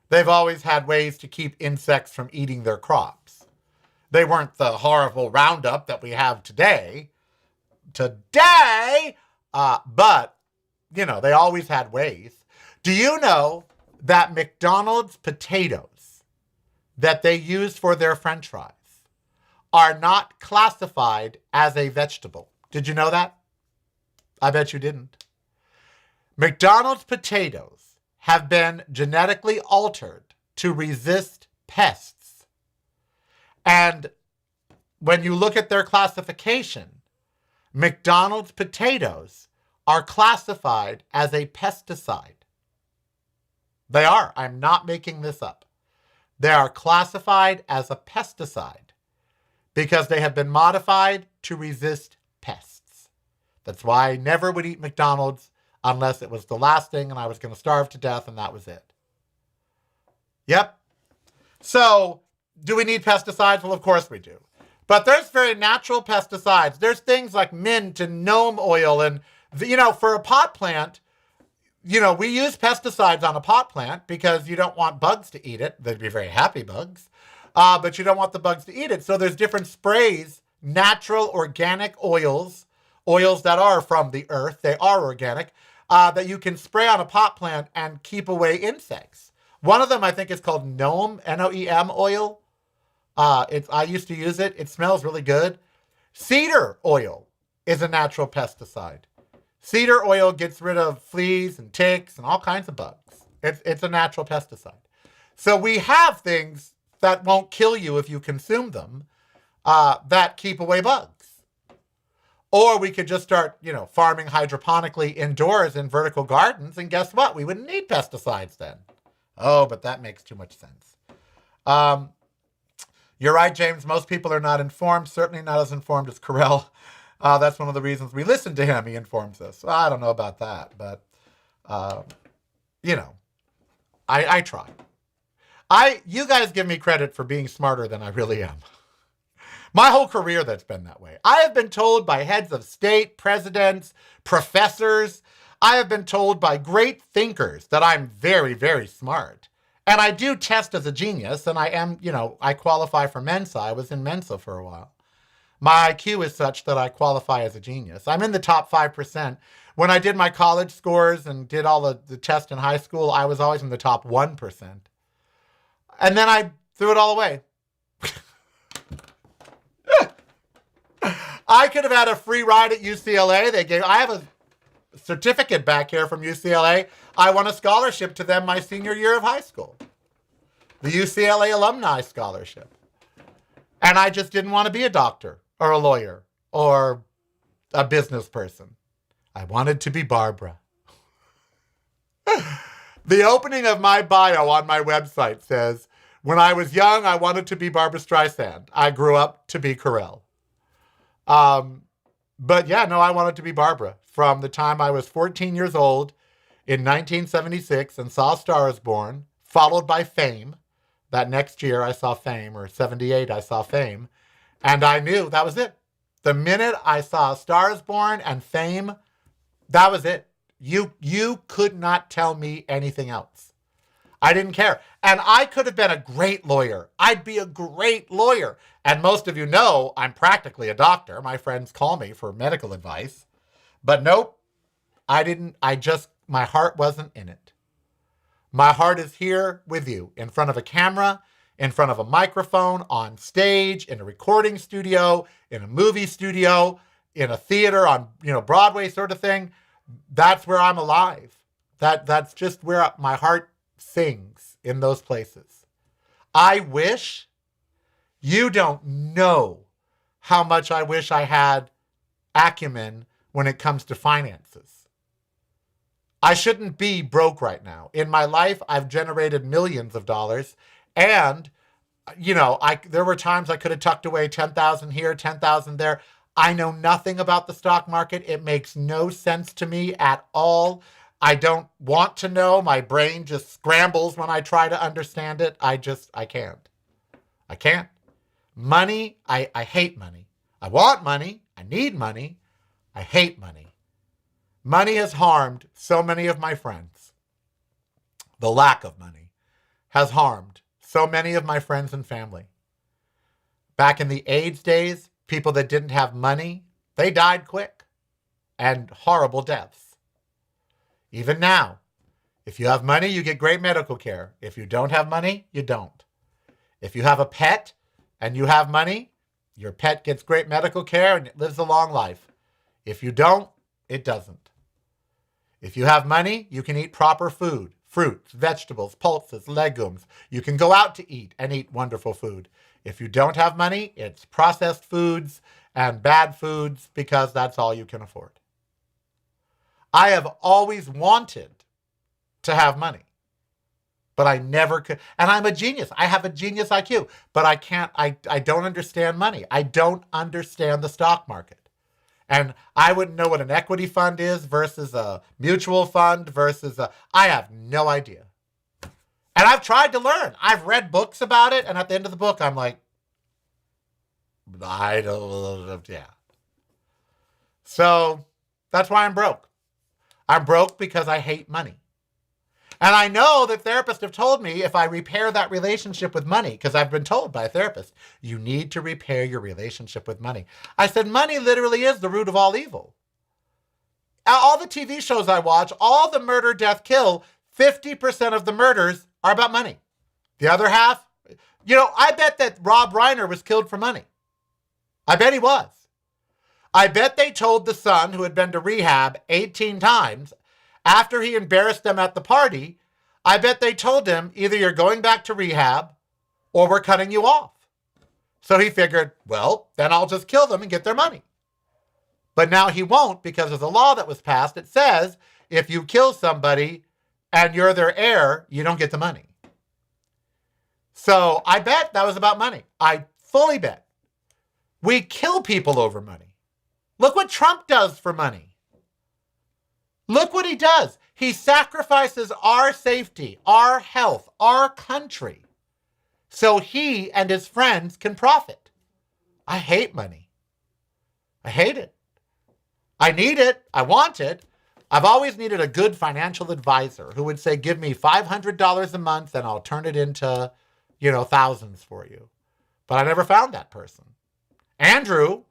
They've always had ways to keep insects from eating their crops. They weren't the horrible Roundup that we have today. But, you know, they always had ways. Do you know that McDonald's potatoes that they use for their French fries are not classified as a vegetable? Did you know that? I bet you didn't. McDonald's potatoes have been genetically altered to resist pests. And when you look at their classification, McDonald's potatoes are classified as a pesticide. They are. I'm not making this up. They are classified as a pesticide because they have been modified to resist pests. That's why I never would eat McDonald's unless it was the last thing and I was going to starve to death and that was it. Yep. So, do we need pesticides? Well, of course we do. But there's very natural pesticides. There's things like mint and gnome oil and, you know, for a pot plant, you know, we use pesticides on a pot plant because you don't want bugs to eat it. They'd be very happy bugs. But you don't want the bugs to eat it. So there's different sprays, natural organic oils that are from the earth. They are organic. That you can spray on a pot plant and keep away insects. One of them I think is called Noem, N-O-E-M oil. I used to use it. It smells really good. Cedar oil is a natural pesticide. Cedar oil gets rid of fleas and ticks and all kinds of bugs. It's a natural pesticide. So we have things that won't kill you if you consume them that keep away bugs. Or we could just start, you know, farming hydroponically indoors in vertical gardens, and guess what? We wouldn't need pesticides then. Oh, but that makes too much sense. You're right, James. Most people are not informed, certainly not as informed as Karel. That's one of the reasons we listen to him. He informs us. Well, I don't know about that, but, I try. You guys give me credit for being smarter than I really am. My whole career, that's been that way. I have been told by heads of state, presidents, professors. I have been told by great thinkers that I'm very, very smart. And I do test as a genius, and I am, I qualify for Mensa. I was in Mensa for a while. My IQ is such that I qualify as a genius. I'm in the top 5%. When I did my college scores and did all the tests in high school, I was always in the top 1%. And then I threw it all away. I could have had a free ride at UCLA. I have a certificate back here from UCLA. I won a scholarship to them my senior year of high school. The UCLA Alumni Scholarship. And I just didn't want to be a doctor or a lawyer or a business person. I wanted to be Barbara. The opening of my bio on my website says, when I was young, I wanted to be Barbara Streisand. I grew up to be Karel. But yeah, no, I wanted to be Barbara from the time I was 14 years old in 1976 and saw Star is Born, followed by Fame. That next year I saw Fame, or 78 I saw Fame. And I knew that was it. The minute I saw Star is Born and Fame, that was it. You could not tell me anything else. I didn't care. And I could have been a great lawyer. I'd be a great lawyer. And most of you know I'm practically a doctor. My friends call me for medical advice. But nope, my heart wasn't in it. My heart is here with you, in front of a camera, in front of a microphone, on stage, in a recording studio, in a movie studio, in a theater on, Broadway sort of thing. That's where I'm alive. That's just where my heart sings, in those places. I wish, you don't know how much I wish I had acumen when it comes to finances. I shouldn't be broke right now. In my life, I've generated millions of dollars, and there were times I could have tucked away 10,000 here, 10,000 there. I know nothing about the stock market. It makes no sense to me at all. I don't want to know. My brain just scrambles when I try to understand it. I can't. I can't. Money, I hate money. I want money. I need money. I hate money. Money has harmed so many of my friends. The lack of money has harmed so many of my friends and family. Back in the AIDS days, people that didn't have money, they died quick and horrible deaths. Even now, if you have money, you get great medical care. If you don't have money, you don't. If you have a pet and you have money, your pet gets great medical care and it lives a long life. If you don't, it doesn't. If you have money, you can eat proper food, fruits, vegetables, pulses, legumes. You can go out to eat and eat wonderful food. If you don't have money, it's processed foods and bad foods because that's all you can afford. I have always wanted to have money, but I never could. And I'm a genius. I have a genius IQ, but I don't understand money. I don't understand the stock market. And I wouldn't know what an equity fund is versus a mutual fund I have no idea. And I've tried to learn. I've read books about it. And at the end of the book, I'm like, I don't, yeah. So that's why I'm broke. I'm broke because I hate money. And I know that therapists have told me if I repair that relationship with money, because I've been told by a therapist, you need to repair your relationship with money. I said, money literally is the root of all evil. All the TV shows I watch, all the murder, death, kill, 50% of the murders are about money. The other half, I bet that Rob Reiner was killed for money. I bet he was. I bet they told the son, who had been to rehab 18 times, after he embarrassed them at the party, I bet they told him, either you're going back to rehab or we're cutting you off. So he figured, well, then I'll just kill them and get their money. But now he won't, because of the law that was passed. It says if you kill somebody and you're their heir, you don't get the money. So I bet that was about money. I fully bet. We kill people over money. Look what Trump does for money. Look what he does. He sacrifices our safety, our health, our country, so he and his friends can profit. I hate money. I hate it. I need it. I want it. I've always needed a good financial advisor who would say, give me $500 a month and I'll turn it into, thousands for you. But I never found that person. Andrew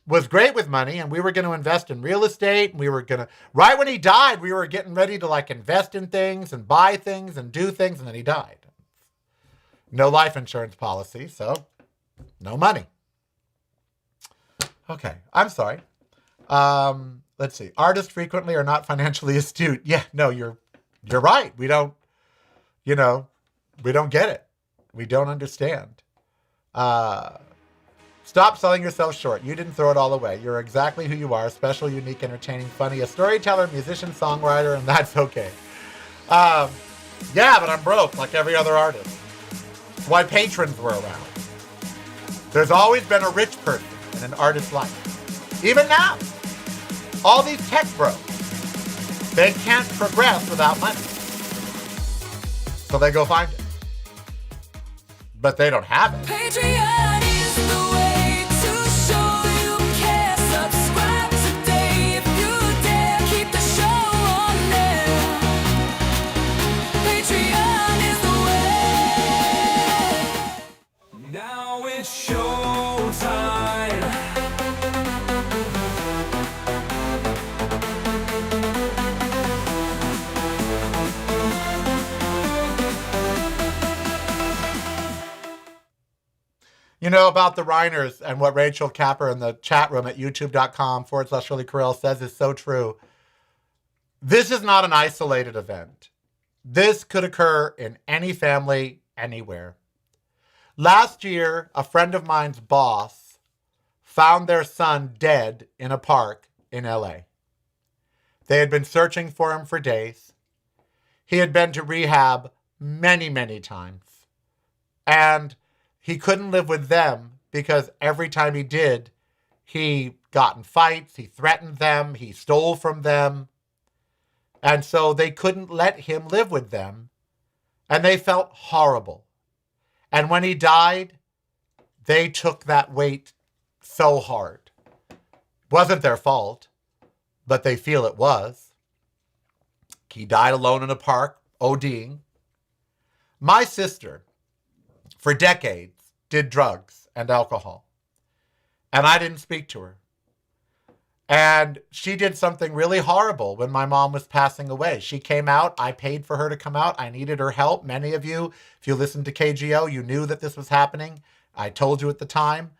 was great with money, and we were going to invest in real estate. And we were going to, right when he died, we were getting ready to invest in things and buy things and do things. And then he died. No life insurance policy, so no money. Okay, I'm sorry. Let's see. Artists frequently are not financially astute. Yeah, no, you're right. We don't get it. We don't understand. Stop selling yourself short. You didn't throw it all away. You're exactly who you are. Special, unique, entertaining, funny, a storyteller, musician, songwriter, and that's okay. Yeah, but I'm broke like every other artist. That's why patrons were around. There's always been a rich person in an artist's life. Even now. All these tech bros, they can't progress without money. So they go find it. But they don't have it. Patreon is the way to show you care. Subscribe today if you dare. Keep the show on there. Patreon is the way. Now it's showtime. About the Reiners and what Rachel Capper in the chat room at youtube.com/Shirley Carell says is so true. This is not an isolated event. This could occur in any family, anywhere. Last year, a friend of mine's boss found their son dead in a park in LA. They had been searching for him for days. He had been to rehab many, many times. And he couldn't live with them because every time he did, he got in fights, he threatened them, he stole from them. And so they couldn't let him live with them. And they felt horrible. And when he died, they took that weight so hard. Wasn't their fault, but they feel it was. He died alone in a park, ODing. My sister, for decades, did drugs and alcohol. And I didn't speak to her. And she did something really horrible when my mom was passing away. She came out. I paid for her to come out. I needed her help. Many of you, if you listened to KGO, you knew that this was happening. I told you at the time.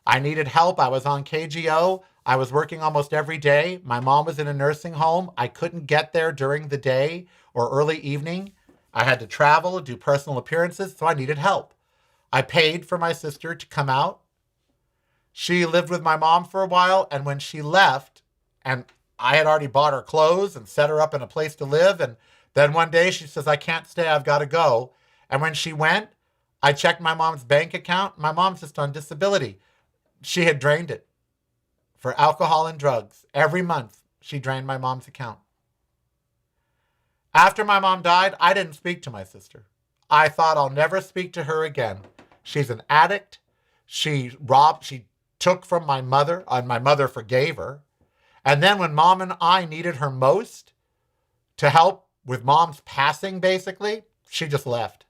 I needed help. I was on KGO. I was working almost every day. My mom was in a nursing home. I couldn't get there during the day or early evening. I had to travel, do personal appearances, so I needed help. I paid for my sister to come out. She lived with my mom for a while, and when she left, and I had already bought her clothes and set her up in a place to live, and then one day she says, I can't stay, I've got to go. And when she went, I checked my mom's bank account. My mom's just on disability. She had drained it for alcohol and drugs. Every month, she drained my mom's account. After my mom died, I didn't speak to my sister. I thought I'll never speak to her again. She's an addict. She took from my mother, and my mother forgave her. And then when mom and I needed her most to help with mom's passing, basically, she just left.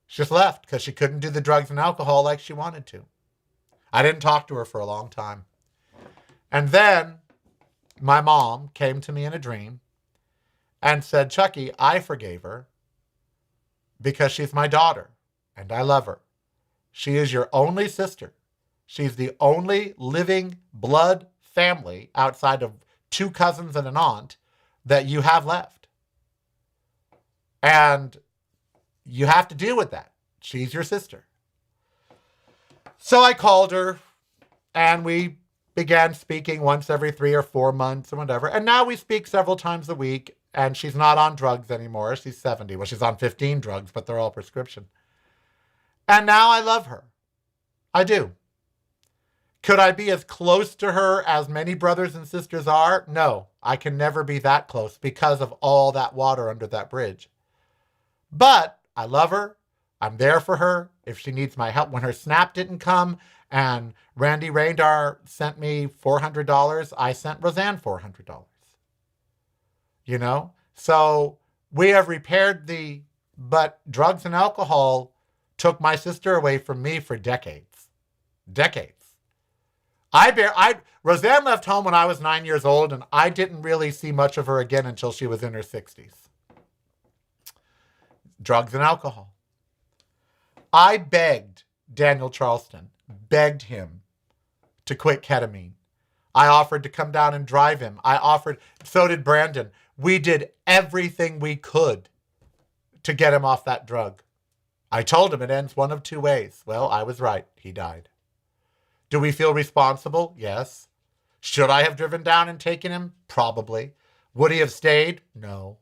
She just left because she couldn't do the drugs and alcohol like she wanted to. I didn't talk to her for a long time. And then my mom came to me in a dream and said, Chucky, I forgave her because she's my daughter and I love her. She is your only sister. She's the only living blood family outside of 2 cousins and an aunt that you have left. And you have to deal with that. She's your sister. So I called her and we began speaking once every 3 or 4 months or whatever. And now we speak several times a week, and she's not on drugs anymore. She's 70. Well, she's on 15 drugs, but they're all prescription. And now I love her. I do. Could I be as close to her as many brothers and sisters are? No, I can never be that close because of all that water under that bridge. But I love her. I'm there for her if she needs my help. When her SNAP didn't come and Randy Raindar sent me $400, I sent Roseanne $400. You know? So we have repaired but drugs and alcohol took my sister away from me for decades. Decades. Roseanne left home when I was 9 years old, and I didn't really see much of her again until she was in her 60s. Drugs and alcohol. I begged Daniel Charleston, begged him to quit ketamine. I offered to come down and drive him. So did Brandon. We did everything we could to get him off that drug. I told him it ends one of two ways. Well, I was right. He died. Do we feel responsible? Yes. Should I have driven down and taken him? Probably. Would he have stayed? No.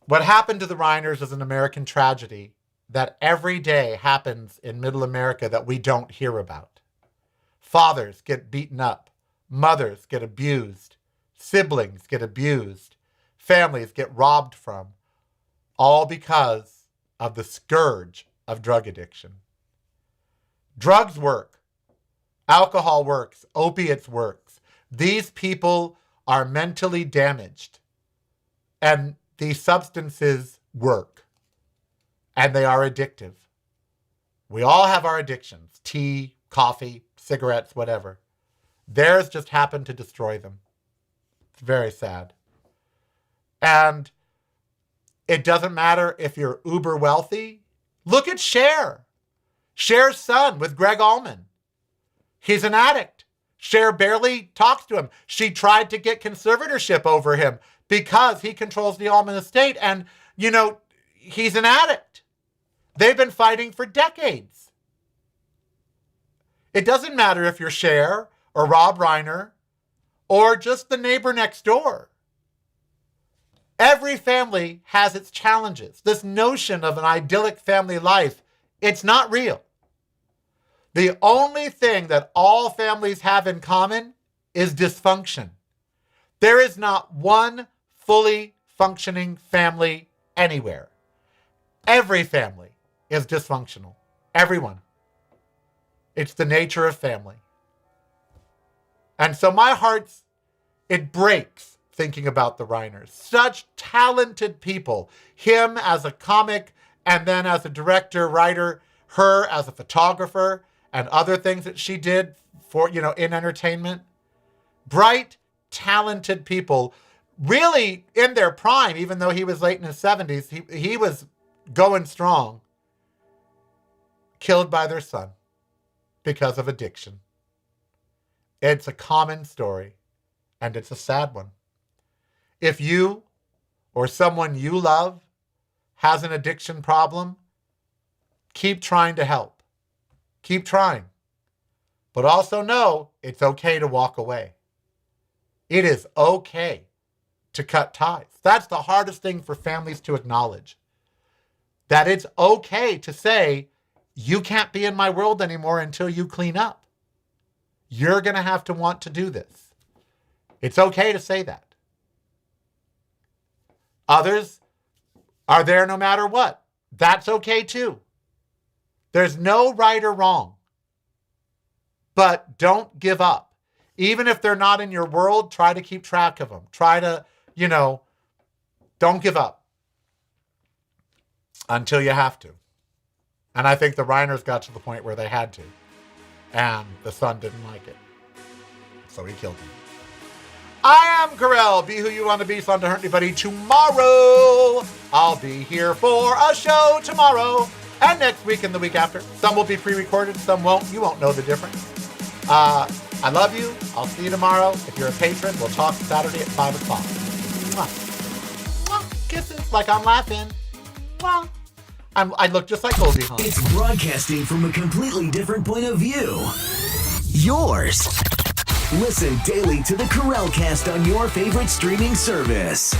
What happened to the Reiners is an American tragedy that every day happens in Middle America that we don't hear about. Fathers get beaten up. Mothers get abused. Siblings get abused. Families get robbed from. All because of the scourge of drug addiction. Drugs work. Alcohol works. Opiates works. These people are mentally damaged. And these substances work. And they are addictive. We all have our addictions. Tea, coffee, cigarettes, whatever. Theirs just happened to destroy them. It's very sad. And it doesn't matter if you're uber wealthy. Look at Cher. Cher's son with Greg Allman. He's an addict. Cher barely talks to him. She tried to get conservatorship over him because he controls the Allman estate. And, you know, he's an addict. They've been fighting for decades. It doesn't matter if you're Cher or Rob Reiner or just the neighbor next door. Every family has its challenges. This notion of an idyllic family life, it's not real. The only thing that all families have in common is dysfunction. There is not one fully functioning family anywhere. Every family is dysfunctional. Everyone. It's the nature of family. And so my heart's, it breaks thinking about the Reiners. Such talented people. Him as a comic and then as a director, writer, her as a photographer and other things that she did for, you know, in entertainment. Bright, talented people, really in their prime, even though he was late in his 70s, he was going strong. Killed by their son because of addiction. It's a common story, and it's a sad one. If you or someone you love has an addiction problem, keep trying to help. Keep trying. But also know it's okay to walk away. It is okay to cut ties. That's the hardest thing for families to acknowledge. That it's okay to say, you can't be in my world anymore until you clean up. You're going to have to want to do this. It's okay to say that. Others are there no matter what. That's okay too. There's no right or wrong. But don't give up. Even if they're not in your world, try to keep track of them. Try to, don't give up until you have to. And I think the Reiners got to the point where they had to. And the son didn't like it. So he killed him. I am Karel. Be who you want to be, so not to hurt anybody. Tomorrow, I'll be here for a show tomorrow. And next week and the week after. Some will be pre-recorded, some won't. You won't know the difference. I love you. I'll see you tomorrow. If you're a patron, we'll talk Saturday at 5 o'clock. Mwah. Mwah. Kisses like I'm laughing. Mwah. I look just like Goldie Hawn. It's broadcasting from a completely different point of view. Yours. Listen daily to the Karel Cast on your favorite streaming service.